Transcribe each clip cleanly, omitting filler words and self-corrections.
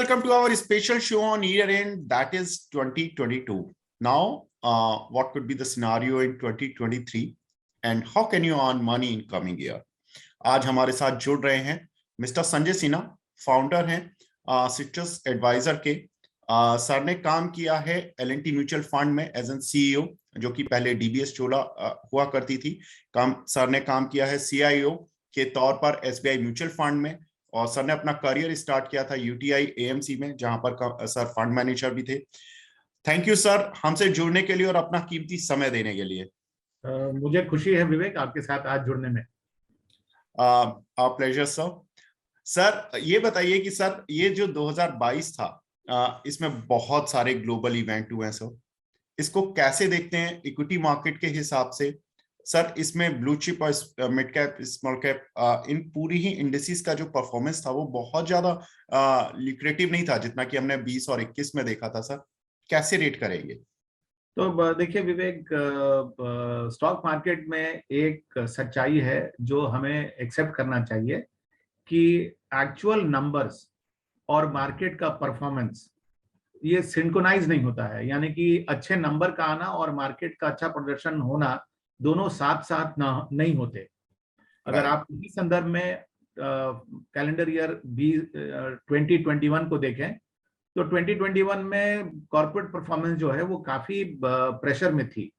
welcome to our special show on year end, that is 2022. Now, what could be the scenario in 2023 and how can you earn money in coming year? आज हमारे साथ जुड़ रहे हैं mister Sanjay Sinha, founder हैं citrus adviser के। Sir ने काम किया है L&T म्यूचुअल फंड में एज एन सीईओ, जो कि पहले डीबीएस चोला हुआ करती थी। सर ने काम किया है सीआईओ के तौर पर एसबीआई म्यूचुअल फंड में, और सर ने अपना करियर स्टार्ट किया था यूटीआई एएमसी में, जहां पर सर फंड मैनेजर भी थे। थैंक यू सर हमसे जुड़ने के लिए और अपना कीमती समय देने के लिए। मुझे खुशी है विवेक आपके साथ आज जुड़ने में। Pleasure sir. सर ये बताइए कि सर ये जो 2022 था, इसमें बहुत सारे ग्लोबल इवेंट हुए हैं सर, इसको कैसे देखते हैं इक्विटी मार्केट के हिसाब से? सर इसमें ब्लू चिप और मिड कैप, स्मॉल कैप, इन पूरी ही इंडिसेस का जो परफॉर्मेंस था वो बहुत ज्यादा लिक्रेटिव नहीं था जितना कि हमने 20 और 21 में देखा था। सर कैसे रेट करेंगे? तो देखिए विवेक, स्टॉक मार्केट में एक सच्चाई है जो हमें एक्सेप्ट करना चाहिए कि एक्चुअल नंबर्स और मार्केट का परफॉर्मेंस ये सिंक्रोनाइज नहीं होता है। यानी कि अच्छे नंबर का आना और मार्केट का अच्छा प्रदर्शन होना दोनों साथ साथ नहीं होते। अगर आप इसी संदर्भ में कैलेंडर ईयर 2021 को देखें तो 2021 में कॉर्पोरेट परफॉर्मेंस जो है वो काफी प्रेशर में थी।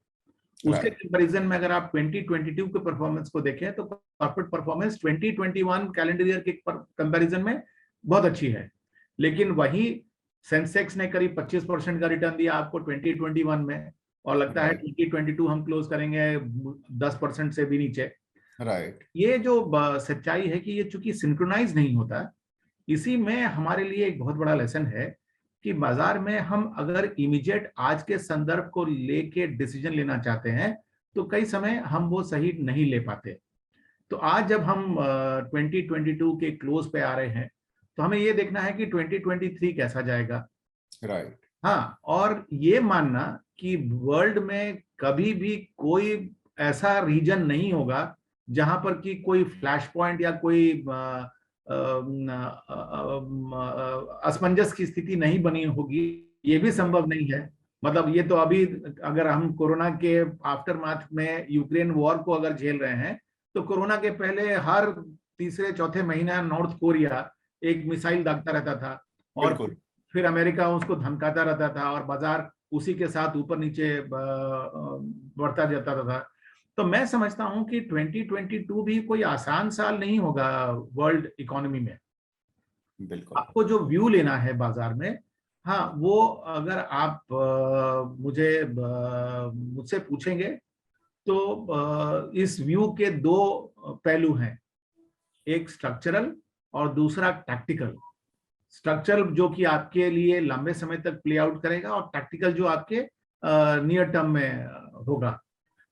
उसके कंपैरिजन में अगर आप 2022 के परफॉर्मेंस को देखें तो कॉर्पोरेट परफॉर्मेंस 2021 कैलेंडर ईयर के कंपैरिजन में बहुत अच्छी है। लेकिन वही सेंसेक्स ने करीब 25% का रिटर्न दिया आपको 2021 में, और लगता है 2022 हम क्लोज करेंगे 10% से भी नीचे। ये जो सच्चाई है कि ये चूंकि सिंक्रोनाइज नहीं होता, इसी में हमारे लिए एक बहुत बड़ा लेसन है कि बाजार में हम अगर इमीडिएट आज के संदर्भ को लेके डिसीजन लेना चाहते हैं तो कई समय हम वो सही नहीं ले पाते। तो आज जब हम 2022 के क्लोज पे आ रहे हैं तो हमें ये देखना है कि 2023 कैसा जाएगा। हाँ, और ये मानना कि वर्ल्ड में कभी भी कोई ऐसा रीजन नहीं होगा जहां पर कि कोई फ्लैश पॉइंट या कोई असमंजस की स्थिति नहीं बनी होगी, ये भी संभव नहीं है। मतलब ये तो अभी अगर हम कोरोना के आफ्टर मार्च में यूक्रेन वॉर को अगर झेल रहे हैं तो कोरोना के पहले हर तीसरे चौथे महीना नॉर्थ कोरिया एक मिसाइल दागता रहता था और फिर अमेरिका उसको धमकाता रहता था और बाजार उसी के साथ ऊपर नीचे बढ़ता जाता था। तो मैं समझता हूं कि 2022 भी कोई आसान साल नहीं होगा वर्ल्ड इकोनॉमी में। बिल्कुल आपको जो व्यू लेना है बाजार में, हाँ, वो अगर आप मुझसे पूछेंगे तो इस व्यू के दो पहलू हैं, एक स्ट्रक्चरल और दूसरा टैक्टिकल। स्ट्रक्चरल जो कि आपके लिए लंबे समय तक प्ले आउट करेगा और टैक्टिकल जो आपके नियर टर्म में होगा।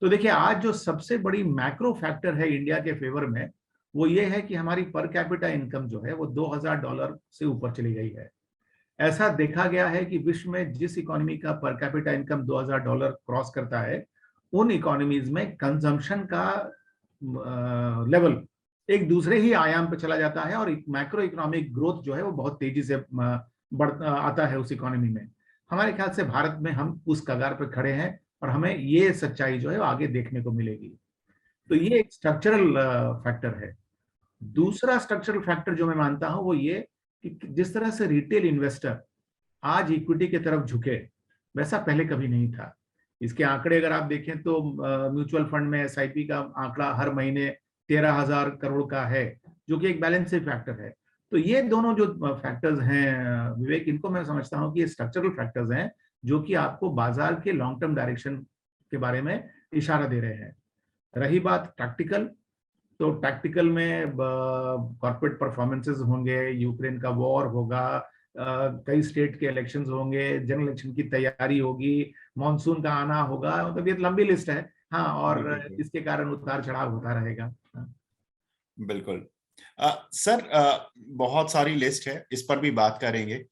तो देखिए आज जो सबसे बड़ी मैक्रो फैक्टर है इंडिया के फेवर में वो ये है कि हमारी पर कैपिटा इनकम जो है वो $2000 से ऊपर चली गई है। ऐसा देखा गया है कि विश्व में जिस इकोनॉमी का पर कैपिटा इनकम $2000 क्रॉस करता है उन इकोनॉमीज में कंजम्पशन का लेवल एक दूसरे ही आयाम पे चला जाता है और मैक्रो इकोनॉमिक ग्रोथ जो है वो बहुत तेजी से बढ़ आता है उस इकोनॉमी में। हमारे ख्याल से भारत में हम उस कगार पर खड़े हैं और हमें ये सच्चाई जो है वो आगे देखने को मिलेगी। तो ये एक स्ट्रक्चरल फैक्टर है। दूसरा स्ट्रक्चरल फैक्टर जो मैं मानता हूं वो ये कि जिस तरह से रिटेल इन्वेस्टर आज इक्विटी की तरफ झुके वैसा पहले कभी नहीं था। इसके आंकड़े अगर आप देखें तो म्यूचुअल फंड में एसआईपी का आंकड़ा हर महीने 13,000 करोड़ का है, जो कि एक बैलेंसिंग फैक्टर है। तो ये दोनों जो फैक्टर्स हैं विवेक, इनको मैं समझता हूं कि ये स्ट्रक्चरल फैक्टर्स हैं जो कि आपको बाजार के लॉन्ग टर्म डायरेक्शन के बारे में इशारा दे रहे हैं। रही बात टैक्टिकल, तो टैक्टिकल में कॉर्पोरेट परफॉर्मेंसेस होंगे, यूक्रेन का वॉर होगा, कई स्टेट के इलेक्शंस होंगे, जनरल इलेक्शन की तैयारी होगी, मॉनसून का आना होगा, मतलब ये लंबी लिस्ट है। हाँ, और इसके कारण उतार चढ़ाव होता रहेगा। बिल्कुल सर, बहुत सारी लिस्ट है, इस पर भी बात करेंगे।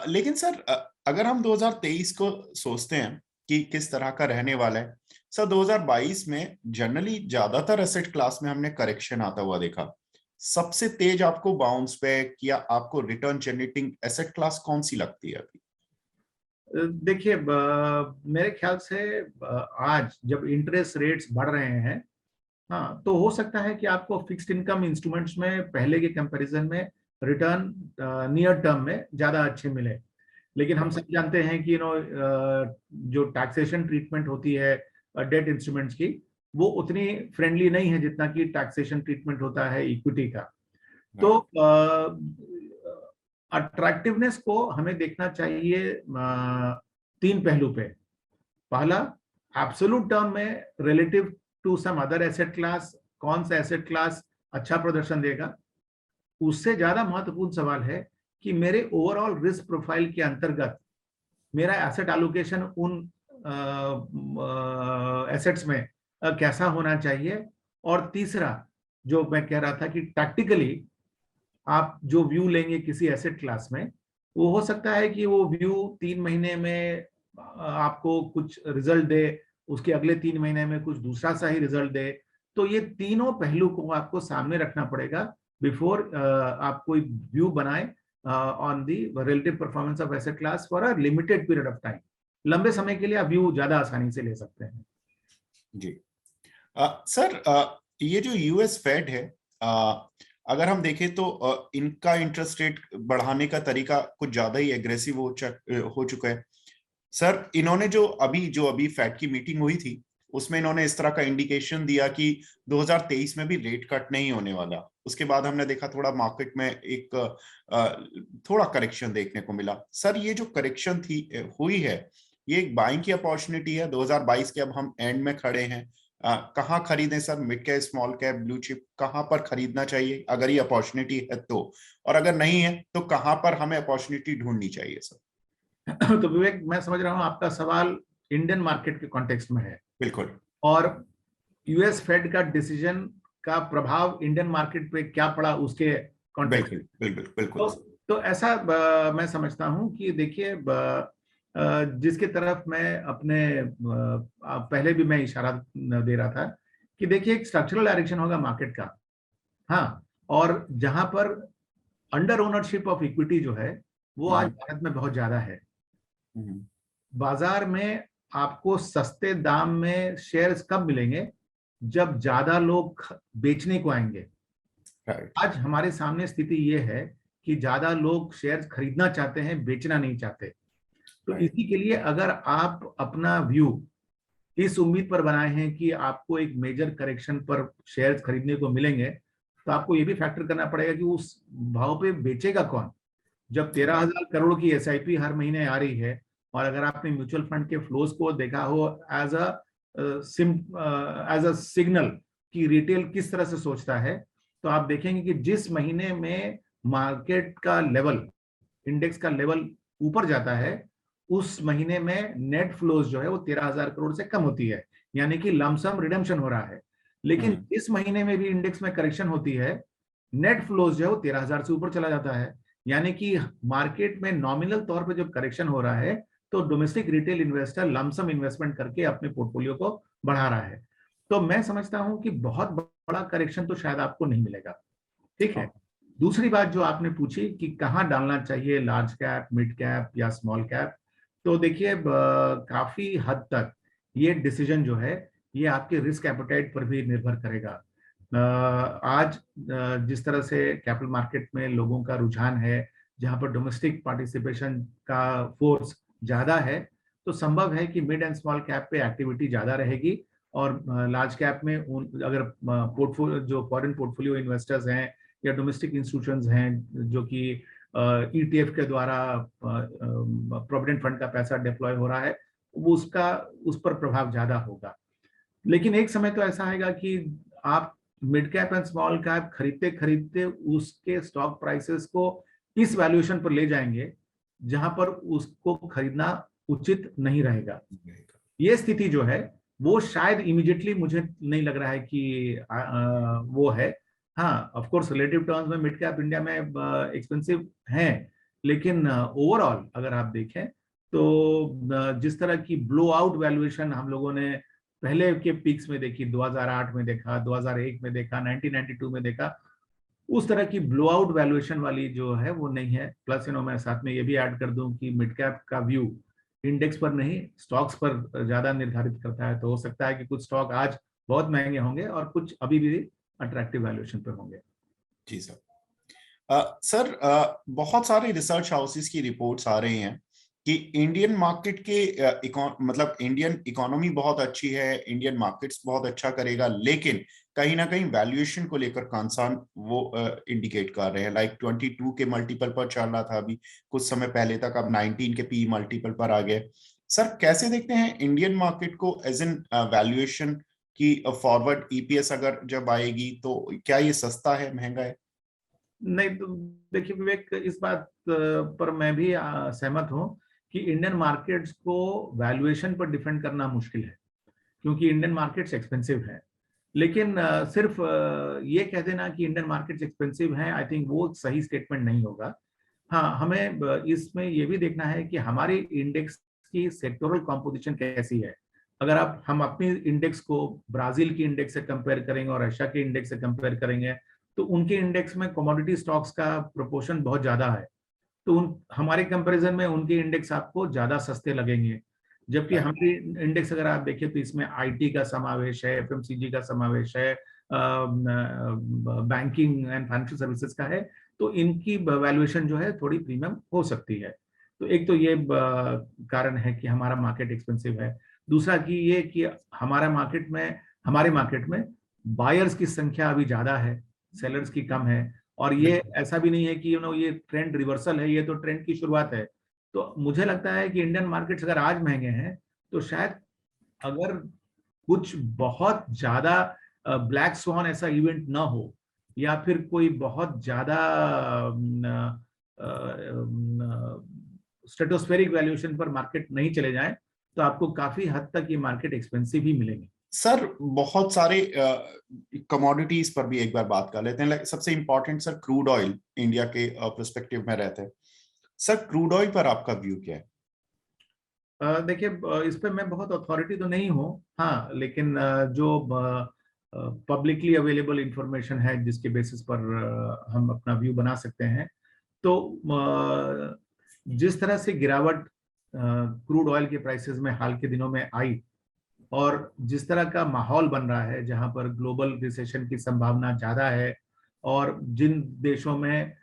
लेकिन सर अगर हम 2023 को सोचते हैं कि किस तरह का रहने वाला है, सर 2022 में जनरली ज्यादातर एसेट क्लास में हमने करेक्शन आता हुआ देखा। सबसे तेज आपको बाउंस बैक या आपको रिटर्न जनरेटिंग एसेट क्लास कौन सी लगती है अभी? देखिए, मेरे ख्याल से आज जब इंटरेस्ट रेट्स बढ़ रहे हैं, हाँ, तो हो सकता है कि आपको फिक्स्ड इनकम इंस्ट्रूमेंट्स में पहले के कंपैरिजन में रिटर्न नियर टर्म में ज्यादा अच्छे मिले। लेकिन हम सब जानते हैं कि जो टैक्सेशन ट्रीटमेंट होती है डेट इंस्ट्रूमेंट्स की, वो उतनी फ्रेंडली नहीं है जितना कि टैक्सेशन ट्रीटमेंट होता है इक्विटी का। तो अट्रैक्टिवनेस को हमें देखना चाहिए तीन पहलू पे। पहला, एब्सोल्यूट टर्म में relative to some other asset class कौन सा एसेट क्लास अच्छा प्रदर्शन देगा। उससे ज्यादा महत्वपूर्ण सवाल है कि मेरे ओवरऑल रिस्क प्रोफाइल के अंतर्गत मेरा एसेट एलोकेशन उन एसेट्स में कैसा होना चाहिए। और तीसरा, जो मैं कह रहा था कि टैक्टिकली आप जो व्यू लेंगे किसी एसेट क्लास में, वो हो सकता है कि वो व्यू 3 महीने में आपको कुछ रिजल्ट दे, उसके अगले 3 महीने में कुछ दूसरा सा ही रिजल्ट दे। तो ये तीनों पहलू को आपको सामने रखना पड़ेगा बिफोर आप कोई व्यू बनाए on the relative performance of asset class for a limited period of time. लंबे समय के लिए आप व्यू ज्यादा आसानी से ले सकते हैं। जी सर, ये जो यूएस फेड है, अगर हम देखें तो इनका इंटरेस्ट रेट बढ़ाने का तरीका कुछ ज्यादा ही एग्रेसिव हो चुका है। सर, इन्होंने जो अभी फेड की मीटिंग हुई थी, उसमें इन्होंने इस तरह का इंडिकेशन दिया कि 2023 में भी रेट कट नहीं होने वाला। उसके बाद हमने देखा थोड़ा मार्केट में एक थोड़ा करेक्शन देखने को मिला। सर, ये जो करेक्शन हुई है, ये एक बाइंग की अपॉर्चुनिटी है 2022 के, अब हम एंड में खड़े हैं। कहाँ खरीदें sir? Mid cap, small cap, blue chip, कहाँ पर खरीदना चाहिए अगर ये अपॉर्चुनिटी है तो? और अगर नहीं है तो कहाँ पर हमें अपॉर्चुनिटी ढूंढनी चाहिए सर? तो विवेक, मैं समझ रहा हूँ आपका सवाल इंडियन मार्केट के कॉन्टेक्स्ट में है। बिल्कुल। और यूएस फेड का डिसीजन का प्रभाव इंडियन मार्केट पे क्या पड़ा उसके कॉन्टेक्स्ट। बिल्कुल बिल्कुल बिल्कुल। तो ऐसा मैं समझता हूं कि देखिए, जिसके तरफ मैं अपने पहले भी मैं इशारा दे रहा था कि देखिए, एक स्ट्रक्चरल डायरेक्शन होगा मार्केट का। हाँ, और जहां पर अंडर ओनरशिप ऑफ इक्विटी जो है, वो आज भारत में बहुत ज्यादा है। बाजार में आपको सस्ते दाम में शेयर्स कब मिलेंगे? जब ज्यादा लोग बेचने को आएंगे। आज हमारे सामने स्थिति ये है कि ज्यादा लोग शेयर्स खरीदना चाहते हैं, बेचना नहीं चाहते। तो इसी के लिए अगर आप अपना व्यू इस उम्मीद पर बनाए हैं कि आपको एक मेजर करेक्शन पर शेयर्स खरीदने को मिलेंगे, तो आपको ये भी फैक्टर करना पड़ेगा कि उस भाव पे बेचेगा कौन। जब 13,000 करोड़ की एसआईपी हर महीने आ रही है, और अगर आपने म्यूचुअल फंड के फ्लोज को देखा हो एज अ सिग्नल कि रिटेल किस तरह से सोचता है, तो आप देखेंगे कि जिस महीने में मार्केट का लेवल, इंडेक्स का लेवल ऊपर जाता है, उस महीने में नेट फ्लोज जो है वो 13,000 करोड़ से कम होती है, यानी कि लमसम रिडेम्पशन हो रहा है। लेकिन इस महीने में भी इंडेक्स में करेक्शन होती है, नेट फ्लोज जो है वो 13,000 से ऊपर चला जाता है। यानी कि मार्केट में नॉमिनल तौर पे जब करेक्शन हो रहा है, तो domestic retail investor lump sum investment करके अपने पोर्टफोलियो को बढ़ा रहा है। तो मैं समझता हूं कि बहुत बड़ा करेक्शन तो शायद आपको नहीं मिलेगा। ठीक है। दूसरी बात जो आपने पूछी कि कहाँ डालना चाहिए, लार्ज कैप, मिड कैप या स्मॉल कैप, तो देखिए, काफी हद तक ये डिसीजन जो है, ये आपके रिस्क एपेटाइट पर भी निर्भर करेगा। आज जिस तरह से कैपिटल मार्केट में लोगों का रुझान है, जहां पर डोमेस्टिक पार्टिसिपेशन का फोर्स ज्यादा है, तो संभव है कि मिड एंड स्मॉल कैप पे एक्टिविटी ज्यादा रहेगी। और लार्ज कैप में अगर पोर्टफोलियो जो फॉरेन पोर्टफोलियो इन्वेस्टर्स हैं या डोमेस्टिक इंस्टीट्यूशंस हैं जो कि ईटीएफ के द्वारा प्रोविडेंट फंड का पैसा डिप्लॉय हो रहा है, वो उस पर प्रभाव ज्यादा होगा। लेकिन एक समय तो ऐसा आएगा कि आप mid cap and small cap खरीदते खरीदते उसके स्टॉक प्राइसेस को इस वैल्यूएशन पर ले जाएंगे जहां पर उसको खरीदना उचित नहीं रहेगा। ये स्थिति जो है वो शायद इमीडिएटली मुझे नहीं लग रहा है कि वो है। हाँ, ऑफ कोर्स रिलेटिव टर्म्स में मिड कैप इंडिया में एक्सपेंसिव हैं, लेकिन ओवरऑल अगर आप देखें तो जिस तरह की ब्लो आउट वैल्यूएशन हम लोगों ने पहले के पीक्स में देखी, 2008 में देखा, 2001 में देखा, 1992 में देखा, उस तरह की ब्लो आउट वैल्यूएशन वाली जो है वो नहीं है। प्लस मैं साथ में ये भी ऐड कर दूं कि मिड कैप का व्यू इंडेक्स पर नहीं स्टॉक्स पर ज्यादा निर्धारित करता है। तो हो सकता है कि कुछ स्टॉक आज बहुत महंगे होंगे और कुछ अभी भी अट्रैक्टिव वैल्यूएशन पर होंगे। जी सर। सर, बहुत सारे रिसर्च हाउसेस की रिपोर्ट्स आ रही हैं कि इंडियन मार्केट के मतलब इंडियन इकोनॉमी बहुत अच्छी है, इंडियन मार्केट्स बहुत अच्छा करेगा, लेकिन कहीं ना कहीं वैल्यूएशन को लेकर कंसर्न वो इंडिकेट कर रहे हैं। लाइक 22 के मल्टीपल पर चल रहा था अभी कुछ समय पहले तक, अब 19 के पी मल्टीपल पर आ गए। सर, कैसे देखते हैं इंडियन मार्केट को एज एन वैल्यूएशन की फॉरवर्ड ईपीएस अगर जब आएगी तो क्या ये सस्ता है, महंगा है? नहीं तो देखिए विवेक, इस बात पर मैं भी सहमत हूं कि इंडियन मार्केट्स को वैल्यूएशन पर डिफेंड करना मुश्किल है, क्योंकि इंडियन मार्केट्स एक्सपेंसिव है। लेकिन सिर्फ ये कह देना कि इंडियन मार्केट्स एक्सपेंसिव हैं, आई थिंक वो सही स्टेटमेंट नहीं होगा। हाँ, हमें इसमें ये भी देखना है कि हमारी इंडेक्स की सेक्टोरल कॉम्पोजिशन कैसी है। अगर हम अपनी इंडेक्स को ब्राजील की इंडेक्स से कंपेयर करेंगे और रशिया के इंडेक्स से कंपेयर करेंगे, तो उनके इंडेक्स में कमोडिटी स्टॉक्स का प्रोपोर्शन बहुत ज्यादा है। तो हमारे कंपैरिजन में उनके इंडेक्स आपको ज्यादा सस्ते लगेंगे। जबकि हमारी इंडेक्स अगर आप देखें तो इसमें आईटी का समावेश है, एफएमसीजी का समावेश है, बैंकिंग एंड फाइनेंशियल सर्विसेज का है। तो इनकी वैल्यूएशन जो है थोड़ी प्रीमियम हो सकती है। तो एक तो ये कारण है कि हमारा मार्केट एक्सपेंसिव है। दूसरा कि ये कि हमारे मार्केट में बायर्स की संख्या अभी ज्यादा है, सेलर्स की कम है। और ये ऐसा भी नहीं है कि ये ट्रेंड रिवर्सल है, ये तो ट्रेंड की शुरुआत है। तो मुझे लगता है कि इंडियन मार्केट्स अगर आज महंगे हैं तो शायद अगर कुछ बहुत ज्यादा ब्लैक स्वान ऐसा इवेंट ना हो, या फिर कोई बहुत ज्यादा स्ट्रेटोस्फेरिक वैल्यूएशन पर मार्केट नहीं चले जाए, तो आपको काफी हद तक ये मार्केट एक्सपेंसिव ही मिलेंगे। सर, बहुत सारे कमोडिटीज पर भी एक बार बात कर लेते हैं। लाइक सबसे important sir, crude oil India के पर्सपेक्टिव में रहते हैं। सर, क्रूड ऑयल पर आपका व्यू क्या है? देखिए, इस पे मैं बहुत अथॉरिटी तो नहीं हूँ। हाँ, लेकिन जो पब्लिकली अवेलेबल इंफॉर्मेशन है जिसके बेसिस पर हम अपना व्यू बना सकते हैं, तो जिस तरह से गिरावट क्रूड ऑयल के प्राइसेस में हाल के दिनों में आई, और जिस तरह का माहौल बन रहा है जहां पर ग्लोबल रिसेशन की संभावना ज्यादा है, और जिन देशों में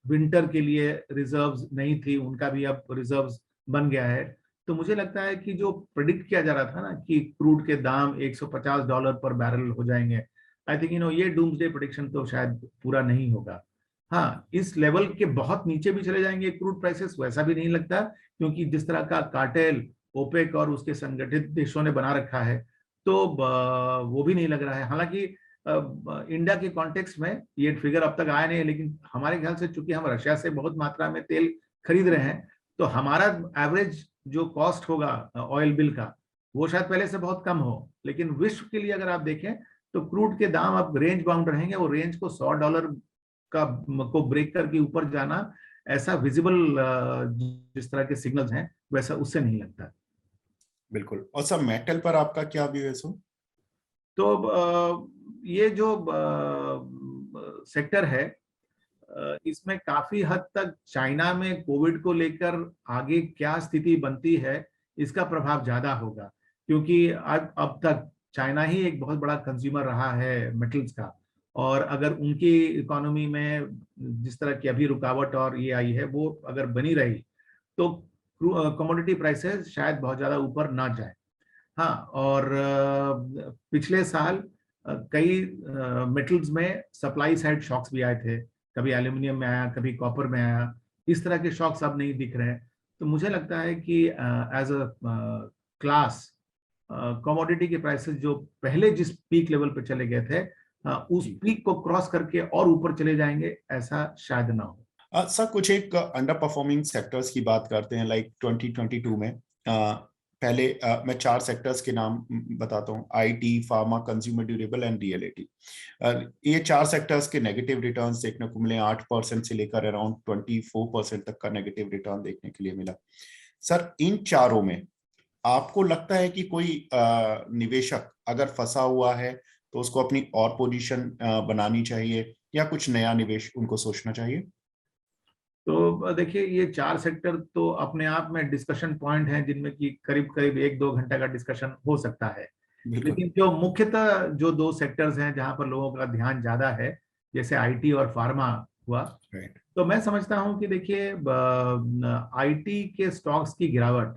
विंटर के लिए रिजर्व्स नहीं थी उनका भी अब रिजर्व्स बन गया है। तो मुझे लगता है कि जो प्रिडिक्ट किया जा रहा था ना कि क्रूड के दाम $150 पर बैरल हो जाएंगे, आई थिंक ये डूम्सडे प्रेडिक्शन तो शायद पूरा नहीं होगा। हाँ, इस लेवल के बहुत नीचे भी चले जाएंगे क्रूड प्राइसेस, वैसा भी नहीं लगता, क्योंकि जिस तरह का कार्टेल ओपेक और उसके संगठित देशों ने बना रखा है, तो वो भी नहीं लग रहा है। हालांकि इंडिया के कॉन्टेक्स्ट में ये फिगर अब तक आया नहीं है, लेकिन हमारे ख्याल से चूंकि हम रशिया से बहुत मात्रा में तेल खरीद रहे हैं, तो हमारा एवरेज जो कॉस्ट होगा ऑयल बिल का, वो शायद पहले से बहुत कम हो। लेकिन विश्व के लिए अगर आप देखें तो क्रूड के दाम अब रेंज बाउंड रहेंगे। वो रेंज को $100 का को ब्रेक करके ऊपर जाना, ऐसा विजिबल जिस तरह के सिग्नल्स हैं वैसा उससे नहीं लगता। बिल्कुल। और सर, मेटल पर आपका क्या व्यू है सो? तो ये जो सेक्टर है, इसमें काफी हद तक चाइना में कोविड को लेकर आगे क्या स्थिति बनती है इसका प्रभाव ज्यादा होगा, क्योंकि अब तक चाइना ही एक बहुत बड़ा कंज्यूमर रहा है मेटल्स का। और अगर उनकी इकोनॉमी में जिस तरह की अभी रुकावट और ये आई है वो अगर बनी रही, तो कमोडिटी प्राइसेस शायद बहुत ज्यादा ऊपर ना जाए। हाँ, और पिछले साल कई मेटल्स में सप्लाई साइड शॉक्स भी आए थे। कभी एल्यूमिनियम में आया, कभी कॉपर में आया। इस तरह के शॉक्स अब नहीं दिख रहे हैं। तो मुझे लगता है कि एज अ क्लास कमोडिटी के प्राइसेस जो पहले जिस पीक लेवल पे चले गए थे, उस पीक को क्रॉस करके और ऊपर चले जाएंगे, ऐसा शायद ना हो। सर, कुछ एक अंडर परफॉर्मिंग सेक्टर्स की बात करते हैं। लाइक 2022 में पहले मैं 4 सेक्टर्स के नाम बताता हूँ: IT, pharma, consumer durable and reality. ये 4 सेक्टर्स के नेगेटिव रिटर्न्स देखने को मिले। 8% से लेकर अराउंड 24% तक का नेगेटिव रिटर्न देखने के लिए मिला। सर, इन चारों में आपको लगता है कि कोई निवेशक अगर फंसा हुआ है तो उसको अपनी और पोजीशन बनानी चाहिए या कुछ नया निवेश उनको सोचना चाहिए? तो देखिए, ये 4 सेक्टर तो अपने आप में डिस्कशन पॉइंट हैं, जिनमें कि करीब करीब 1-2 घंटे का डिस्कशन हो सकता है। बिल्कुल। लेकिन जो मुख्यतः जो 2 सेक्टर्स हैं जहां पर लोगों का ध्यान ज्यादा है, जैसे आईटी और फार्मा हुआ, राइट। तो मैं समझता हूं कि देखिए, आईटी के स्टॉक्स की गिरावट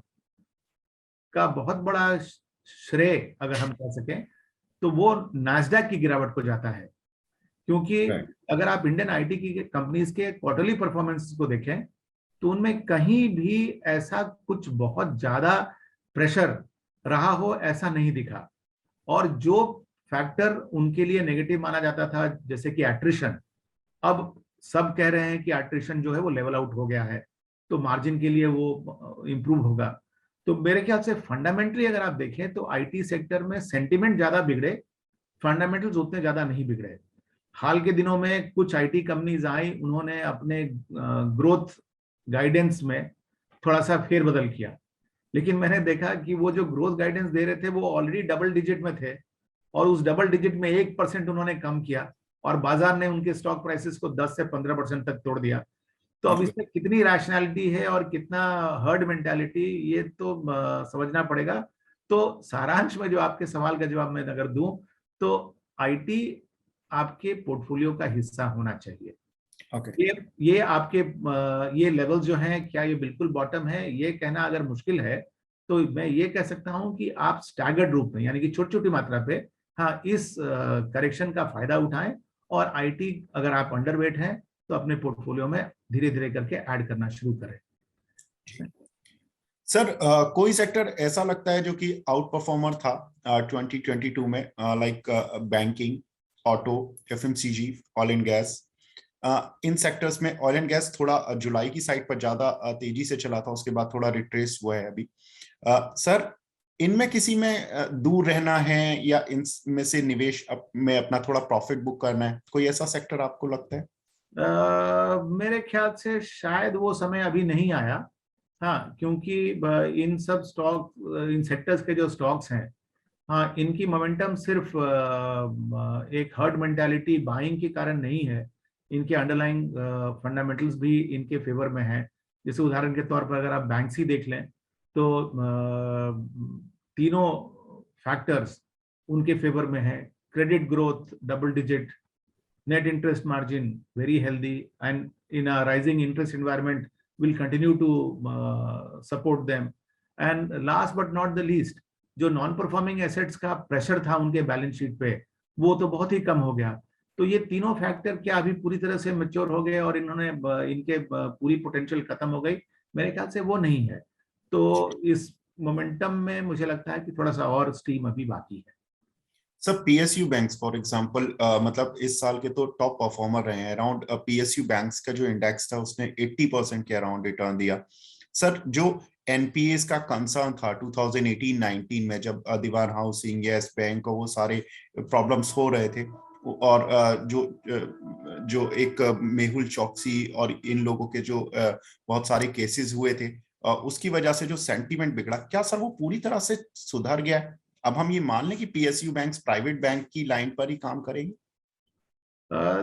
का बहुत बड़ा श्रेय अगर हम कह सकें तो वो नास्डैक की गिरावट को जाता है। क्योंकि राइट। अगर आप इंडियन आईटी की कंपनीज के क्वार्टरली परफॉर्मेंस को देखें, तो उनमें कहीं भी ऐसा कुछ बहुत ज्यादा प्रेशर रहा हो ऐसा नहीं दिखा। और जो फैक्टर उनके लिए नेगेटिव माना जाता था, जैसे कि एट्रिशन, अब सब कह रहे हैं कि एट्रिशन जो है वो लेवल आउट हो गया है, तो मार्जिन के लिए वो इंप्रूव होगा। तो मेरे ख्याल से फंडामेंटली अगर आप देखें तो आईटी सेक्टर में सेंटिमेंट ज्यादा बिगड़े, फंडामेंटल्स उतने ज्यादा नहीं बिगड़े। हाल के दिनों में कुछ आईटी कंपनीज आई, उन्होंने अपने ग्रोथ गाइडेंस में थोड़ा सा फेरबदल किया, लेकिन मैंने देखा कि वो जो ग्रोथ गाइडेंस दे रहे थे वो ऑलरेडी डबल डिजिट में थे, और उस डबल डिजिट में 1% उन्होंने कम किया, और बाजार ने उनके स्टॉक प्राइसेस को 10 से 15% तक तोड़ दिया। तो अब बिल्कुल। इसमें कितनी रैशनैलिटी है और कितना हर्ड मेंटालिटी, ये तो समझना पड़ेगा। तो सारांश में जो आपके सवाल का जवाब मैं अगर दूं, तो आईटी आपके पोर्टफोलियो का हिस्सा होना चाहिए। ओके। ये आपके ये लेवल जो हैं, क्या ये बिल्कुल बॉटम है, ये कहना अगर मुश्किल है, तो मैं ये कह सकता हूं कि आप स्टैगर्ड रूप में, यानी कि छोटी छोटी मात्रा पे, हाँ, इस करेक्शन का फायदा उठाएं, और आईटी अगर आप अंडरवेट हैं तो अपने पोर्टफोलियो में धीरे धीरे करके ऐड करना शुरू करें। सर, कोई सेक्टर ऐसा लगता है जो कि आउट परफॉर्मर था 2022 में, like banking, auto, FMCG, oil and gas? In sectors में ऑयल एंड गैस थोड़ा जुलाई की साइड पर ज्यादा तेजी से चला था, उसके बाद थोड़ा रिट्रेस हुआ है अभी। सर, इनमें किसी में दूर रहना है या इनमें से निवेश में अपना थोड़ा प्रॉफिट बुक करना है? कोई ऐसा सेक्टर आपको लगता है? मेरे ख्याल से शायद वो समय अभी नहीं आया। हाँ, क्योंकि इन सब स्टॉक, इन सेक्टर्स के जो स्टॉक्स हैं, हाँ, इनकी मोमेंटम सिर्फ एक हर्ड मेंटालिटी बाइंग के कारण नहीं है, इनके अंडरलाइंग फंडामेंटल्स भी इनके फेवर में हैं। जैसे उदाहरण के तौर पर अगर आप बैंक्स ही देख लें, तो तीनों फैक्टर्स उनके फेवर में है। Credit growth double digit, net interest margin very healthy, and in a rising interest environment will continue to support them. And last but not the least, जो नॉन परफॉर्मिंग एसेट्स का pressure था उनके balance sheet पे, वो तो बहुत ही कम हो गया। तो ये तीनों फैक्टर क्या अभी पूरी तरह से मैच्योर हो गए और इन्होंने इनके पूरी पोटेंशियल खत्म हो गई? मेरे ख्याल से वो नहीं है। तो इस मोमेंटम में मुझे लगता है कि थोड़ा सा और स्टीम अभी बाकी है। Sir, PSU banks for example, मतलब इस साल के तो टॉप परफॉर्मर रहे हैं। अराउंड पीएसयू बैंक्स का जो इंडेक्स था उसने 80% के अराउंड रिटर्न दिया। सर, जो एनपीएस का कंसर्न था 2018-19 में, जब दीवान हाउसिंग, यस बैंक और वो सारे प्रॉब्लम्स हो रहे थे, और जो एक मेहुल चौकसी और इन लोगों के जो बहुत सारे केसेस हुए थे, उसकी वजह से जो सेंटीमेंट बिगड़ा, क्या सर वो पूरी तरह से सुधर गया है? अब हम ये मान लें कि पीएसयू बैंक्स प्राइवेट बैंक की लाइन पर ही काम करेंगे?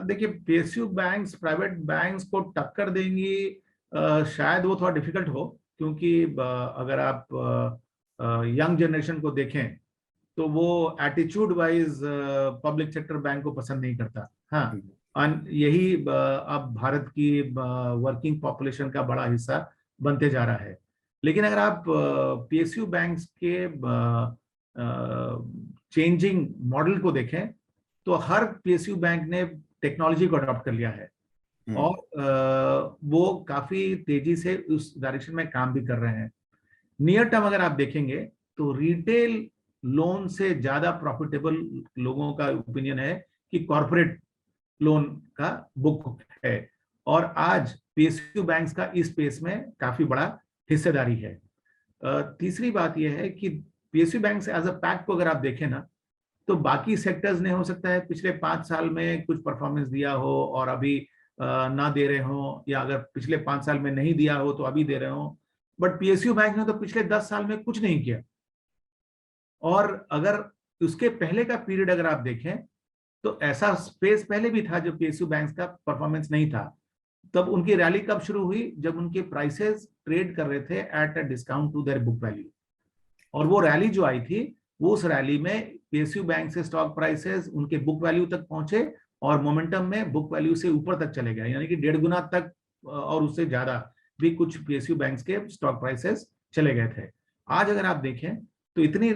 देखिए, पीएसयू बैंक्स प्राइवेट बैंक्स को टक्कर देंगी, शायद वो थोड़ा डिफिकल्ट हो, क्योंकि अगर आप यंग जनरेशन को देखें तो वो attitude wise public sector bank को पसंद नहीं करता। हाँ, और यही अब भारत की वर्किंग पॉपुलेशन का बड़ा हिस्सा बनते जा रहा है। लेकिन अगर आप पीएसयू बैंक्स के चेंजिंग मॉडल को देखें, तो हर पीएसयू बैंक ने टेक्नोलॉजी को अडॉप्ट कर लिया है, और वो काफी तेजी से उस डायरेक्शन में काम भी कर रहे हैं। नियर टर्म अगर आप देखेंगे तो रिटेल लोन से ज्यादा प्रॉफिटेबल लोगों का ओपिनियन है कि कॉर्पोरेट लोन का बुक है, और आज पीएसयू बैंक्स का इस स्पेस में काफी बड़ा हिस्सेदारी है। तीसरी बात यह है कि PSU banks as a pack को अगर आप देखें ना, तो बाकी सेक्टर्स ने हो सकता है पिछले 5 साल में कुछ परफॉर्मेंस दिया हो और अभी ना दे रहे हो, या अगर पिछले 5 साल में नहीं दिया हो तो अभी दे रहे हो, बट पीएसयू बैंक ने तो पिछले 10 साल में कुछ नहीं किया। और अगर उसके पहले का पीरियड अगर आप देखें तो ऐसा स्पेस पहले भी था जब पीएसयू बैंक का परफॉर्मेंस नहीं था। तब उनकी रैली कब शुरू हुई? जब उनके प्राइसेस ट्रेड कर रहे थे at a discount to their book value. और वो रैली जो आई थी, वो उस रैली में पीएसयू बैंक से स्टॉक प्राइसेस उनके बुक वैल्यू तक पहुंचे और मोमेंटम में बुक वैल्यू से ऊपर तक चले गए, यानी कि 1.5 गुना तक और उससे ज्यादा भी कुछ पीएसयू बैंक के स्टॉक प्राइसेस चले गए थे। आज अगर आप देखें तो इतनी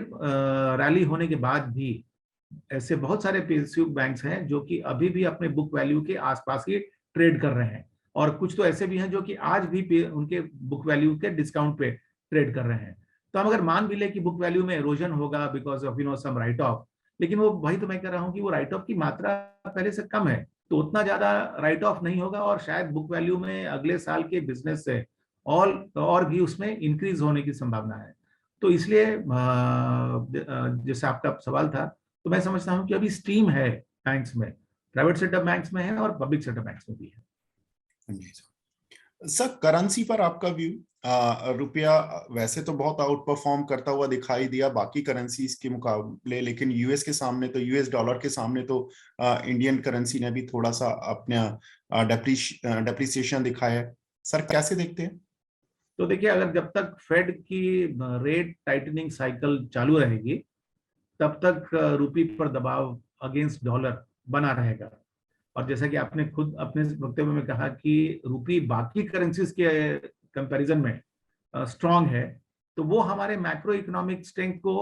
रैली होने के बाद भी ऐसे बहुत सारे पीएसयू बैंक्स हैं जो कि अभी भी अपने बुक वैल्यू के आसपास ही ट्रेड कर रहे हैं, और कुछ तो ऐसे भी हैं जो कि आज भी उनके बुक वैल्यू के डिस्काउंट पे ट्रेड कर रहे हैं। तो हम अगर मान भी ले कि बुक वैल्यू में एरोजन होगा because of some write off, लेकिन वो वही तो मैं कह रहा हूँ कि वो राइट ऑफ की मात्रा पहले से कम है, तो उतना ज्यादा राइट ऑफ नहीं होगा और शायद बुक वैल्यू में अगले साल के बिजनेस से और भी उसमें इंक्रीज होने की संभावना है। तो इसलिए जैसे आपका सवाल था, तो मैं समझता हूँ कि अभी स्टीम है बैंक्स में, प्राइवेट सेक्टर बैंक्स में है और पब्लिक सेक्टर बैंक्स में भी है। जी सर, करेंसी पर आपका व्यू? रुपया वैसे तो बहुत आउट परफॉर्म करता हुआ दिखाई दिया बाकी करेंसीज के मुकाबले, लेकिन यूएस के सामने तो, यूएस डॉलर के सामने तो इंडियन करेंसी ने भी थोड़ा सा अपना डेप्रिसिएशन दिखाया है। सर कैसे देखते हैं? तो देखिए, अगर जब तक फेड की रेट टाइटनिंग साइकिल चालू रहेगी तब तक रुपये पर दबाव अगेंस्ट डॉलर बना रहेगा। और जैसा कि आपने खुद अपने वक्तव्य में कहा कि रुपये बाकी करेंसीज के कंपैरिजन में स्ट्रांग है, तो वो हमारे मैक्रो इकोनॉमिक स्ट्रेंथ को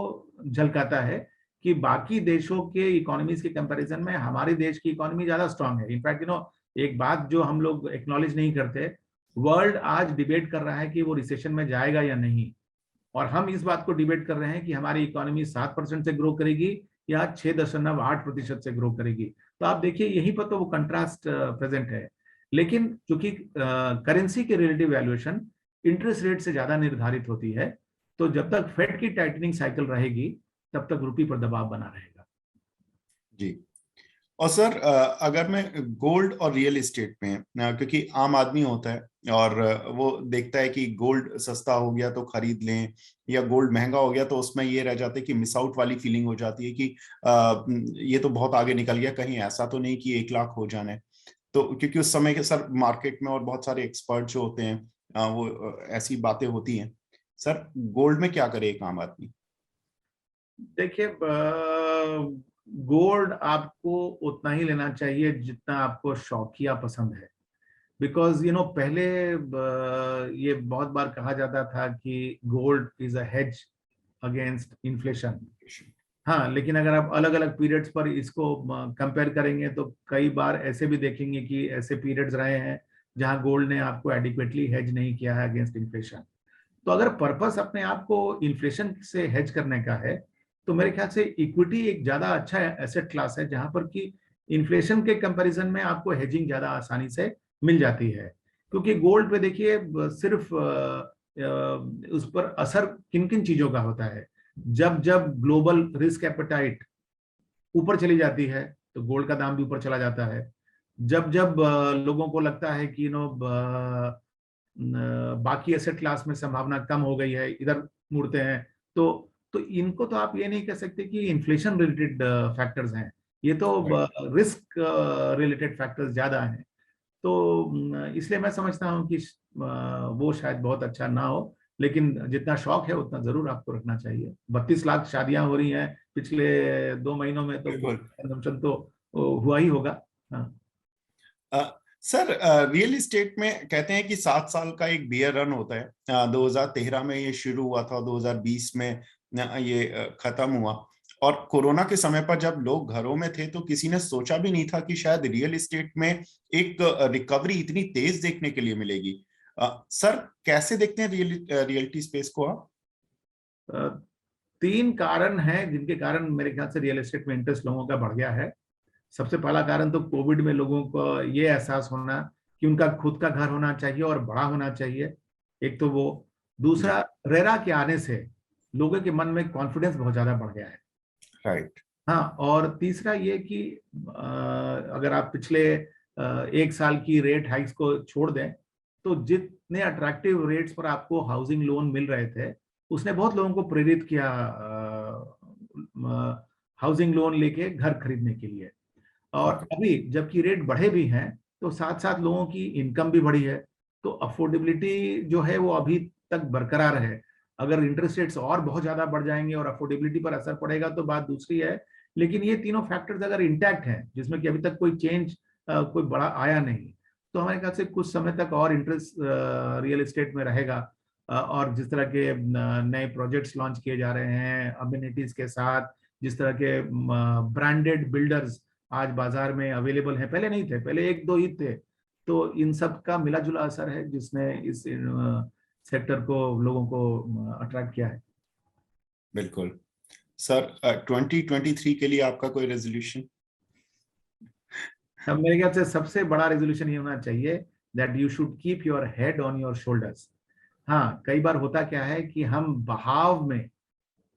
झलकाता है कि बाकी देशों के इकोनॉमीज के कंपैरिजन में हमारे देश की इकोनॉमी ज्यादा स्ट्रांग है। इनफैक्ट एक बात जो हम लोग एक्नॉलेज नहीं करते, वर्ल्ड आज डिबेट कर रहा है कि वो रिसेशन में जाएगा या नहीं, और हम इस बात को डिबेट कर रहे हैं कि हमारी इकोनॉमी 7% से ग्रो करेगी या 6.8% से ग्रो करेगी। तो आप देखिए, यहीं पर तो वो कंट्रास्ट प्रेजेंट है। लेकिन चूंकि करेंसी की रिलेटिव वैल्यूएशन इंटरेस्ट रेट से ज्यादा निर्धारित होती है, तो जब तक फेड की टाइटनिंग साइकिल रहेगी तब तक रुपये पर दबाव बना रहेगा। जी। और सर अगर मैं गोल्ड और रियल एस्टेट में, क्योंकि आम आदमी होता है और वो देखता है कि गोल्ड सस्ता हो गया तो खरीद लें, या गोल्ड महंगा हो गया तो उसमें ये रह जाता है कि मिस आउट वाली फीलिंग हो जाती है कि ये तो बहुत आगे निकल गया, कहीं ऐसा तो नहीं कि 1 लाख हो जाने। तो क्योंकि उस समय के सर मार्केट में और बहुत सारे एक्सपर्ट जो होते हैं वो ऐसी बातें होती हैं। सर गोल्ड में क्या करे एक आम आदमी? देखिए, गोल्ड आपको उतना ही लेना चाहिए जितना आपको शौकिया पसंद है। बिकॉज पहले ये बहुत बार कहा जाता था कि gold is a hedge against inflation. हाँ, लेकिन अगर आप अलग अलग पीरियड्स पर इसको कंपेयर करेंगे तो कई बार ऐसे भी देखेंगे कि ऐसे पीरियड्स रहे हैं जहां गोल्ड ने आपको एडिक्वेटली हेज नहीं किया है अगेंस्ट इन्फ्लेशन। तो अगर पर्पस अपने आप को इन्फ्लेशन से हेज करने का है, तो मेरे ख्याल से इक्विटी एक ज्यादा अच्छा एसेट क्लास है जहां पर कि इन्फ्लेशन के कंपैरिजन में आपको हेजिंग ज्यादा आसानी से मिल जाती है। क्योंकि गोल्ड पे देखिए, सिर्फ उस पर असर किन किन चीजों का होता है। जब जब ग्लोबल रिस्क एपेटाइट ऊपर चली जाती है तो गोल्ड का दाम भी ऊपर चला जाता है। जब जब लोगों को लगता है कि बाकी एसेट क्लास में संभावना कम हो गई है, इधर मुड़ते हैं। तो इनको तो आप ये नहीं कह सकते कि इन्फ्लेशन रिलेटेड फैक्टर्स हैं, ये तो रिस्क रिलेटेड फैक्टर्स ज्यादा हैं। तो इसलिए मैं समझता हूँ कि वो शायद बहुत अच्छा ना हो, लेकिन जितना शौक है उतना जरूर आपको रखना चाहिए। 32 लाख शादियां हो रही हैं पिछले 2 महीनों में, तो कंजम्पशन तो हुआ ही होगा। हाँ सर रियल एस्टेट में कहते हैं कि 7 साल का एक बियर रन होता है। 2013 में ये शुरू हुआ था, 2020 में ये खत्म हुआ। और कोरोना के समय पर जब लोग घरों में थे तो किसी ने सोचा भी नहीं था कि शायद रियल एस्टेट में एक रिकवरी इतनी तेज देखने के लिए मिलेगी। सर कैसे देखते हैं रियलिटी स्पेस को आप? 3 कारण हैं जिनके कारण मेरे ख्याल से रियल एस्टेट में इंटरेस्ट लोगों का बढ़ गया है। सबसे पहला कारण तो कोविड में लोगों को ये एहसास होना कि उनका खुद का घर होना चाहिए और बड़ा होना चाहिए, एक तो वो। दूसरा, रेरा के आने से लोगों के मन में कॉन्फिडेंस बहुत ज्यादा बढ़ गया है। राइट। हाँ, और तीसरा ये कि अगर आप पिछले 1 साल की रेट हाइक्स को छोड़ दें तो जितने अट्रैक्टिव रेट्स पर आपको हाउसिंग लोन मिल रहे थे, उसने बहुत लोगों को प्रेरित किया हाउसिंग लोन लेके घर खरीदने के लिए। और अभी जबकि रेट बढ़े भी हैं तो साथ साथ लोगों की इनकम भी बढ़ी है, तो अफोर्डेबिलिटी जो है वो अभी तक बरकरार है। अगर इंटरेस्ट रेट्स और बहुत ज्यादा बढ़ जाएंगे और अफोर्डेबिलिटी पर असर पड़ेगा तो बात दूसरी है, लेकिन ये तीनों फैक्टर्स अगर इंटैक्ट हैं, जिसमें कि अभी तक कोई चेंज कोई बड़ा आया नहीं, तो हमारे ख्याल से कुछ समय तक और इंटरेस्ट रियल एस्टेट में रहेगा। और जिस तरह के नए प्रोजेक्ट्स लॉन्च किए जा रहे हैं अम्यूनिटीज के साथ, जिस तरह के ब्रांडेड बिल्डर्स आज बाजार में अवेलेबल हैं, पहले नहीं थे, पहले एक दो ही थे, तो इन सब का मिला जुला असर है जिसने इस सेक्टर को, लोगों को अट्रैक्ट किया है। बिल्कुल सर, 2023 के लिए आपका कोई रेजोल्यूशन? अब मेरे ख्याल से सबसे बड़ा रेजोल्यूशन ये होना चाहिए that you should keep your head on your shoulders. हाँ, कई बार होता क्या है कि हम बहाव में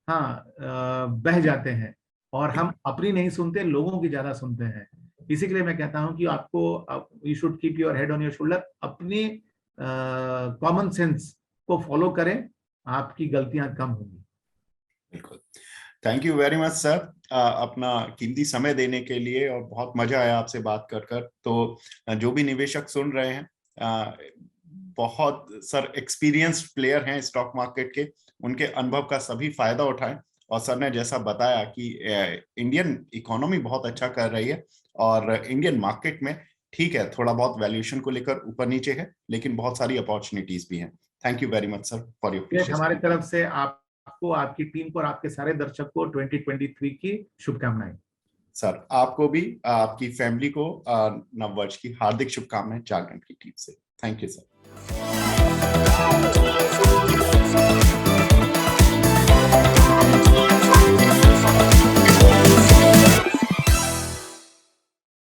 बह जाते हैं और हम अपनी नहीं सुनते, लोगों की ज्यादा सुनते हैं। इसी के लिए मैं कहता हूं कि आपको, you should keep your head on your shoulder, अपनी कॉमन सेंस को फॉलो करें, आपकी गलतियां कम होंगी। बिल्कुल, thank you very much sir, अपना कीमती समय देने के लिए, और बहुत मजा आया आपसे बात कर कर। तो जो भी निवेशक सुन रहे हैं, बहुत सर एक्सपीरियंस्ड प्लेयर हैं स्टॉक मार्केट के, उनके अनुभव का सभी फायदा उठाएं। और सर ने जैसा बताया कि इंडियन इकोनॉमी बहुत अच्छा कर रही है, और इंडियन मार्केट में ठीक है थोड़ा बहुत वैल्यूएशन को लेकर ऊपर नीचे है, लेकिन बहुत सारी अपॉर्चुनिटीज भी हैं। Thank you very much sir for your हमारे तरफ से आपको, आपकी टीम को और आपके सारे दर्शक को 2023 की शुभकामनाएं। सर आपको भी, आपकी फैमिली को नववर्ष की हार्दिक शुभकामनाएं जागरण की टीम से। Thank you sir.